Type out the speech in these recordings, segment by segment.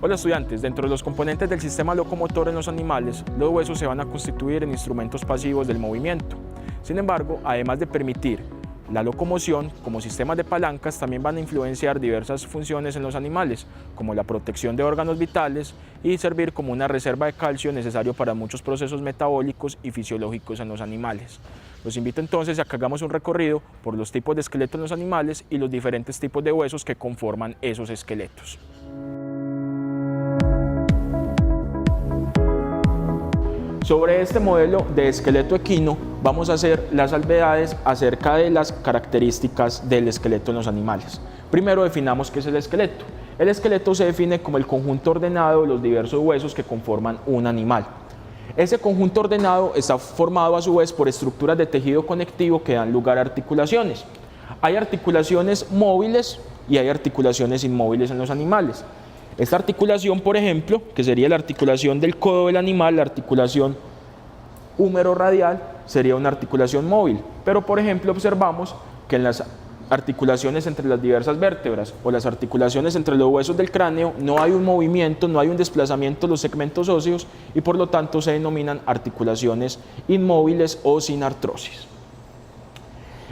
Hola estudiantes, dentro de los componentes del sistema locomotor en los animales, los huesos se van a constituir en instrumentos pasivos del movimiento. Sin embargo, además de permitir la locomoción, como sistemas de palancas, también van a influenciar diversas funciones en los animales, como la protección de órganos vitales y servir como una reserva de calcio necesario para muchos procesos metabólicos y fisiológicos en los animales. Los invito entonces a que hagamos un recorrido por los tipos de esqueletos en los animales y los diferentes tipos de huesos que conforman esos esqueletos. Sobre este modelo de esqueleto equino vamos a hacer las salvedades acerca de las características del esqueleto en los animales. Primero definamos qué es el esqueleto. El esqueleto se define como el conjunto ordenado de los diversos huesos que conforman un animal. Ese conjunto ordenado está formado a su vez por estructuras de tejido conectivo que dan lugar a articulaciones. Hay articulaciones móviles y hay articulaciones inmóviles en los animales. Esta articulación, por ejemplo, que sería la articulación del codo del animal, la articulación húmero-radial, sería una articulación móvil. Pero, por ejemplo, observamos que en las articulaciones entre las diversas vértebras o las articulaciones entre los huesos del cráneo no hay un movimiento, no hay un desplazamiento de los segmentos óseos y por lo tanto se denominan articulaciones inmóviles o sin artrosis.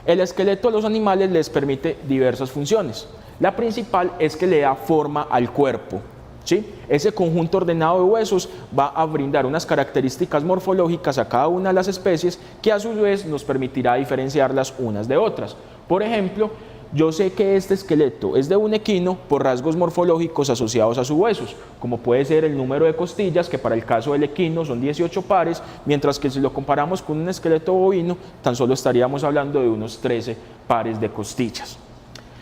El esqueleto de los animales les permite diversas funciones. La principal es que le da forma al cuerpo, ¿sí? Ese conjunto ordenado de huesos va a brindar unas características morfológicas a cada una de las especies que a su vez nos permitirá diferenciarlas unas de otras. Por ejemplo, yo sé que este esqueleto es de un equino por rasgos morfológicos asociados a sus huesos, como puede ser el número de costillas, que para el caso del equino son 18 pares, mientras que si lo comparamos con un esqueleto bovino, tan solo estaríamos hablando de unos 13 pares de costillas.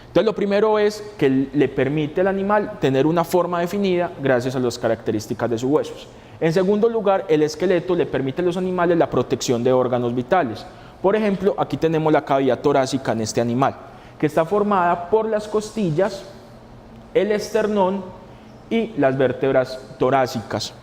Entonces lo primero es que le permite al animal tener una forma definida gracias a las características de sus huesos. En segundo lugar, el esqueleto le permite a los animales la protección de órganos vitales. Por ejemplo, aquí tenemos la cavidad torácica en este animal, que está formada por las costillas, el esternón y las vértebras torácicas.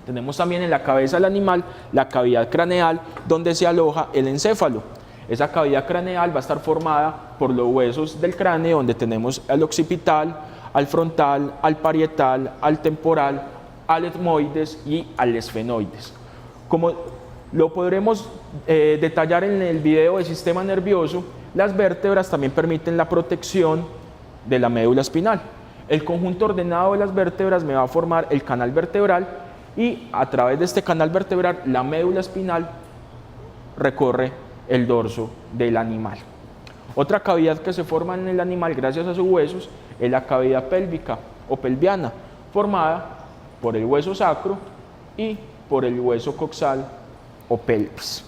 Tenemos también en la cabeza del animal la cavidad craneal, donde se aloja el encéfalo. Esa cavidad craneal va a estar formada por los huesos del cráneo, donde tenemos al occipital, al frontal, al parietal, al temporal, al etmoides y al esfenoides. Como lo podremos detallar en el video del sistema nervioso, las vértebras también permiten la protección de la médula espinal. El conjunto ordenado de las vértebras me va a formar el canal vertebral y a través de este canal vertebral la médula espinal recorre el dorso del animal. Otra cavidad que se forma en el animal gracias a sus huesos es la cavidad pélvica o pelviana, formada por el hueso sacro y por el hueso coxal o pelvis.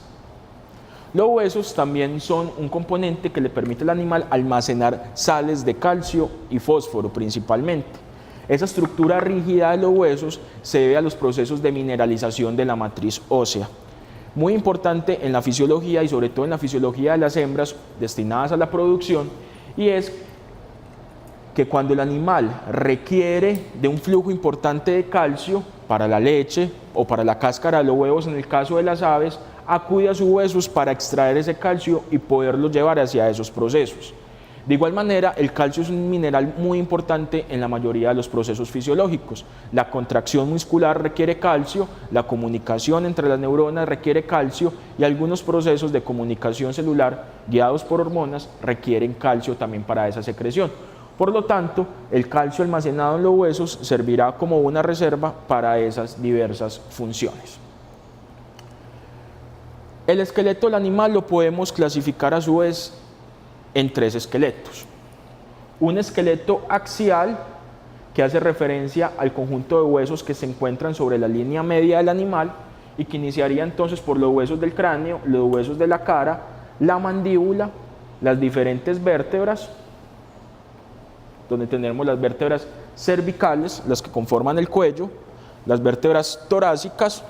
Los huesos también son un componente que le permite al animal almacenar sales de calcio y fósforo principalmente. Esa estructura rígida de los huesos se debe a los procesos de mineralización de la matriz ósea. Muy importante en la fisiología y sobre todo en la fisiología de las hembras destinadas a la producción, y es que cuando el animal requiere de un flujo importante de calcio para la leche o para la cáscara de los huevos en el caso de las aves, acude a sus huesos para extraer ese calcio y poderlo llevar hacia esos procesos. De igual manera, el calcio es un mineral muy importante en la mayoría de los procesos fisiológicos. La contracción muscular requiere calcio, la comunicación entre las neuronas requiere calcio y algunos procesos de comunicación celular guiados por hormonas requieren calcio también para esa secreción. Por lo tanto, el calcio almacenado en los huesos servirá como una reserva para esas diversas funciones. El esqueleto del animal lo podemos clasificar a su vez en tres esqueletos. Un esqueleto axial, que hace referencia al conjunto de huesos que se encuentran sobre la línea media del animal y que iniciaría entonces por los huesos del cráneo, los huesos de la cara, la mandíbula, las diferentes vértebras, donde tenemos las vértebras cervicales, las que conforman el cuello, las vértebras torácicas,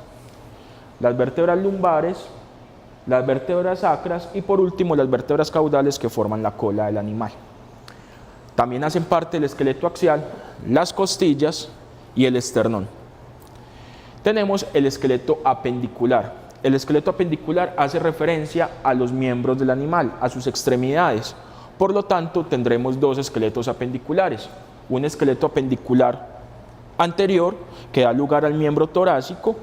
las vértebras lumbares, las vértebras sacras y por último las vértebras caudales que forman la cola del animal. También hacen parte del esqueleto axial las costillas y el esternón. Tenemos el esqueleto apendicular. El esqueleto apendicular hace referencia a los miembros del animal, a sus extremidades. Por lo tanto, tendremos dos esqueletos apendiculares. Un esqueleto apendicular anterior que da lugar al miembro torácico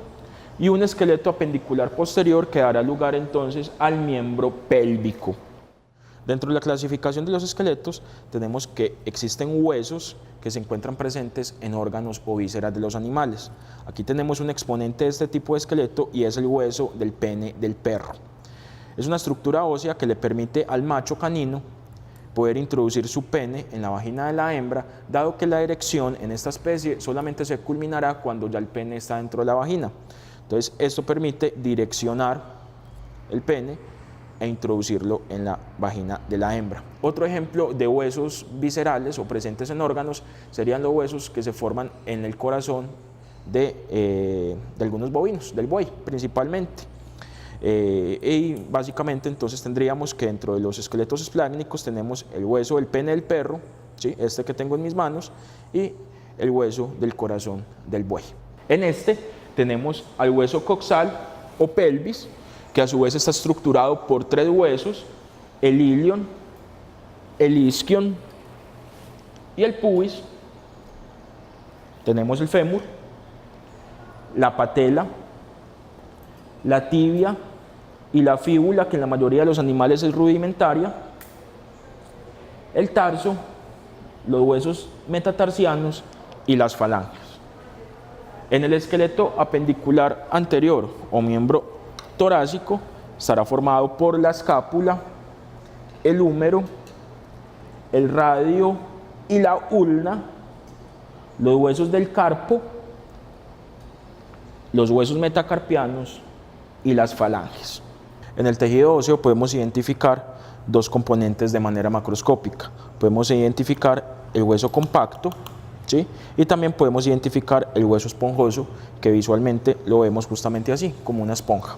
y un esqueleto apendicular posterior que dará lugar entonces al miembro pélvico. Dentro de la clasificación de los esqueletos tenemos que existen huesos que se encuentran presentes en órganos o vísceras de los animales. Aquí tenemos un exponente de este tipo de esqueleto y es el hueso del pene del perro. Es una estructura ósea que le permite al macho canino poder introducir su pene en la vagina de la hembra, dado que la erección en esta especie solamente se culminará cuando ya el pene está dentro de la vagina. Entonces, esto permite direccionar el pene e introducirlo en la vagina de la hembra. Otro ejemplo de huesos viscerales o presentes en órganos serían los huesos que se forman en el corazón de algunos bovinos, del buey principalmente. Y básicamente entonces tendríamos que dentro de los esqueletos espláncnicos tenemos el hueso del pene del perro, ¿sí? Este que tengo en mis manos, y el hueso del corazón del buey. En este tenemos al hueso coxal o pelvis, que a su vez está estructurado por 3 huesos, el ilion, el isquion y el pubis. Tenemos el fémur, la patela, la tibia y la fíbula, que en la mayoría de los animales es rudimentaria, el tarso, los huesos metatarsianos y las falanges. En el esqueleto apendicular anterior o miembro torácico estará formado por la escápula, el húmero, el radio y la ulna, los huesos del carpo, los huesos metacarpianos y las falanges. En el tejido óseo podemos identificar 2 componentes de manera macroscópica. Podemos identificar el hueso compacto, ¿sí? Y también podemos identificar el hueso esponjoso, que visualmente lo vemos justamente así, como una esponja,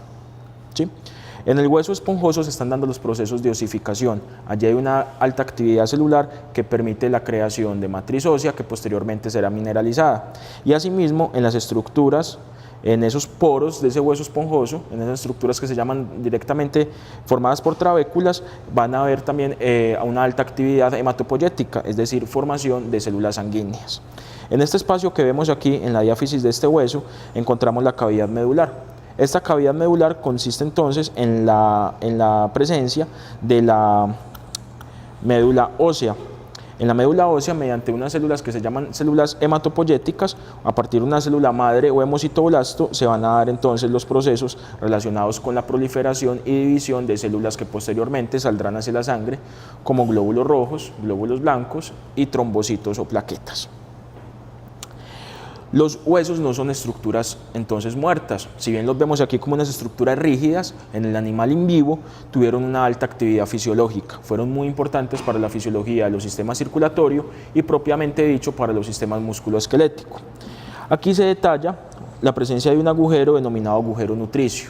¿sí? En el hueso esponjoso se están dando los procesos de osificación. Allí hay una alta actividad celular que permite la creación de matriz ósea que posteriormente será mineralizada. Y asimismo en las estructuras, en esos poros de ese hueso esponjoso, en esas estructuras que se llaman directamente formadas por trabéculas, van a haber también una alta actividad hematopoyética, es decir, formación de células sanguíneas. En este espacio que vemos aquí, en la diáfisis de este hueso, encontramos la cavidad medular. Esta cavidad medular consiste entonces en la presencia de la médula ósea. En la médula ósea, mediante unas células que se llaman células hematopoyéticas, a partir de una célula madre o hemocitoblasto, se van a dar entonces los procesos relacionados con la proliferación y división de células que posteriormente saldrán hacia la sangre, como glóbulos rojos, glóbulos blancos y trombocitos o plaquetas. Los huesos no son estructuras entonces muertas, si bien los vemos aquí como unas estructuras rígidas, en el animal in vivo tuvieron una alta actividad fisiológica, fueron muy importantes para la fisiología de los sistemas circulatorio y propiamente dicho para los sistemas musculoesqueléticos. Aquí se detalla la presencia de un agujero denominado agujero nutricio.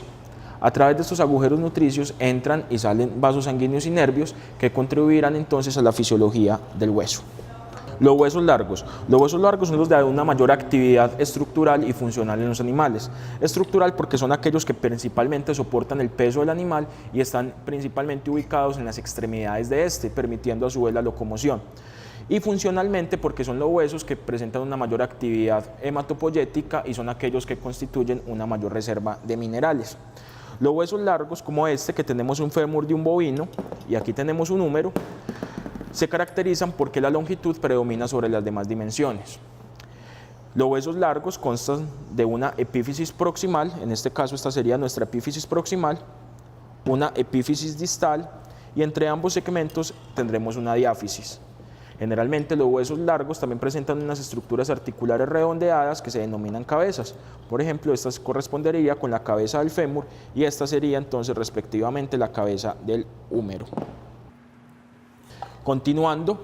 A través de estos agujeros nutricios entran y salen vasos sanguíneos y nervios que contribuirán entonces a la fisiología del hueso. Los huesos largos son los de una mayor actividad estructural y funcional en los animales. Estructural porque son aquellos que principalmente soportan el peso del animal y están principalmente ubicados en las extremidades de este, permitiendo a su vez la locomoción. Y funcionalmente porque son los huesos que presentan una mayor actividad hematopoyética y son aquellos que constituyen una mayor reserva de minerales. Los huesos largos, como este, que tenemos un fémur de un bovino y aquí tenemos un húmero, se caracterizan porque la longitud predomina sobre las demás dimensiones. Los huesos largos constan de una epífisis proximal, en este caso esta sería nuestra epífisis proximal, una epífisis distal y entre ambos segmentos tendremos una diáfisis. Generalmente los huesos largos también presentan unas estructuras articulares redondeadas que se denominan cabezas. Por ejemplo, esta correspondería con la cabeza del fémur y esta sería entonces respectivamente la cabeza del húmero. Continuando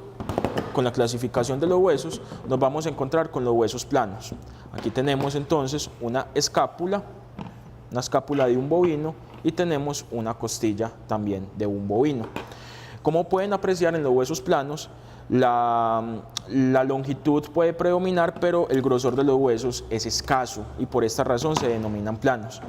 con la clasificación de los huesos, nos vamos a encontrar con los huesos planos. Aquí tenemos entonces una escápula de un bovino y tenemos una costilla también de un bovino. Como pueden apreciar en los huesos planos, la longitud puede predominar, pero el grosor de los huesos es escaso y por esta razón se denominan planos.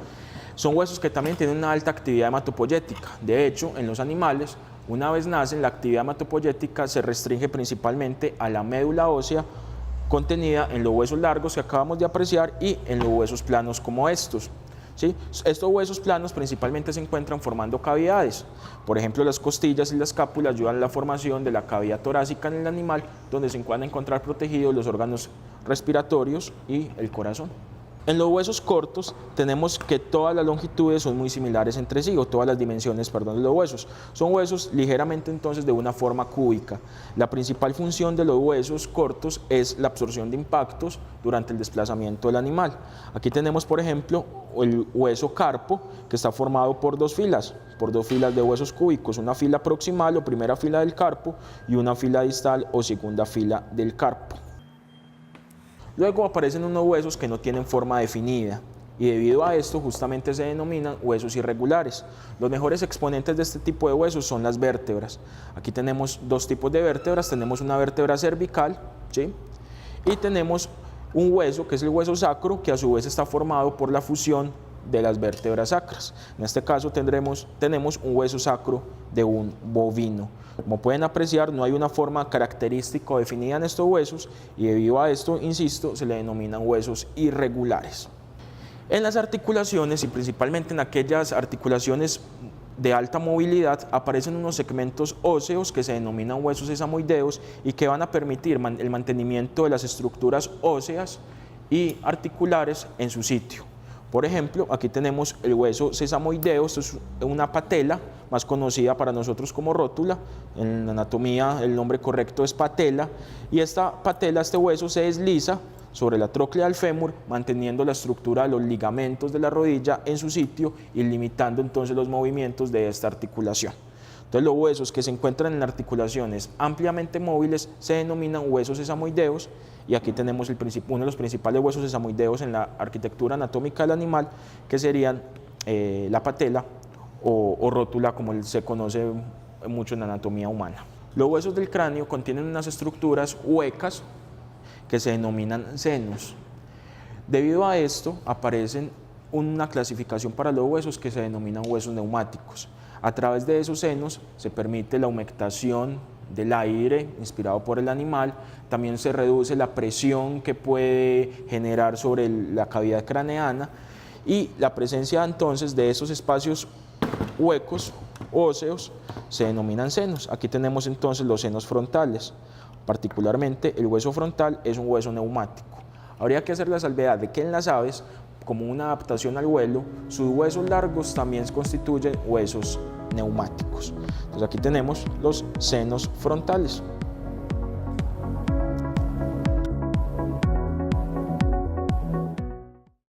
Son huesos que también tienen una alta actividad hematopoyética. De hecho, en los animales, una vez nacen, la actividad hematopoyética se restringe principalmente a la médula ósea contenida en los huesos largos que acabamos de apreciar y en los huesos planos como estos. ¿Sí? Estos huesos planos principalmente se encuentran formando cavidades. Por ejemplo, las costillas y la escápula ayudan a la formación de la cavidad torácica en el animal, donde se van a encontrar protegidos los órganos respiratorios y el corazón. En los huesos cortos tenemos que todas las longitudes son muy similares entre sí, o todas las dimensiones, perdón, de los huesos. Son huesos ligeramente entonces de una forma cúbica. La principal función de los huesos cortos es la absorción de impactos durante el desplazamiento del animal. Aquí tenemos, por ejemplo, el hueso carpo, que está formado por dos filas de huesos cúbicos, una fila proximal o primera fila del carpo y una fila distal o segunda fila del carpo. Luego aparecen unos huesos que no tienen forma definida y debido a esto justamente se denominan huesos irregulares. Los mejores exponentes de este tipo de huesos son las vértebras. Aquí tenemos dos tipos de vértebras, tenemos una vértebra cervical, ¿sí? Y tenemos un hueso que es el hueso sacro, que a su vez está formado por la fusión de las vértebras sacras. En este caso tenemos un hueso sacro de un bovino. Como pueden apreciar, no hay una forma característica o definida en estos huesos y debido a esto, insisto, se le denominan huesos irregulares. En las articulaciones y principalmente en aquellas articulaciones de alta movilidad aparecen unos segmentos óseos que se denominan huesos sesamoideos y que van a permitir el mantenimiento de las estructuras óseas y articulares en su sitio. Por ejemplo, aquí tenemos el hueso sesamoideo, esto es una patela, más conocida para nosotros como rótula. En anatomía el nombre correcto es patela, y esta patela, este hueso se desliza sobre la tróclea del fémur, manteniendo la estructura de los ligamentos de la rodilla en su sitio y limitando entonces los movimientos de esta articulación. Entonces los huesos que se encuentran en articulaciones ampliamente móviles se denominan huesos sesamoideos, y aquí tenemos uno de los principales huesos sesamoideos en la arquitectura anatómica del animal, que serían la patela o rótula, como se conoce mucho en la anatomía humana. Los huesos del cráneo contienen unas estructuras huecas que se denominan senos. Debido a esto aparecen una clasificación para los huesos que se denominan huesos neumáticos. A través de esos senos se permite la humectación del aire inspirado por el animal, también se reduce la presión que puede generar sobre la cavidad craneana, y la presencia entonces de esos espacios huecos óseos se denominan senos. Aquí tenemos entonces los senos frontales. Particularmente el hueso frontal es un hueso neumático. Habría que hacer la salvedad de que en las aves, como una adaptación al vuelo, sus huesos largos también constituyen huesos neumáticos. Entonces aquí tenemos los senos frontales.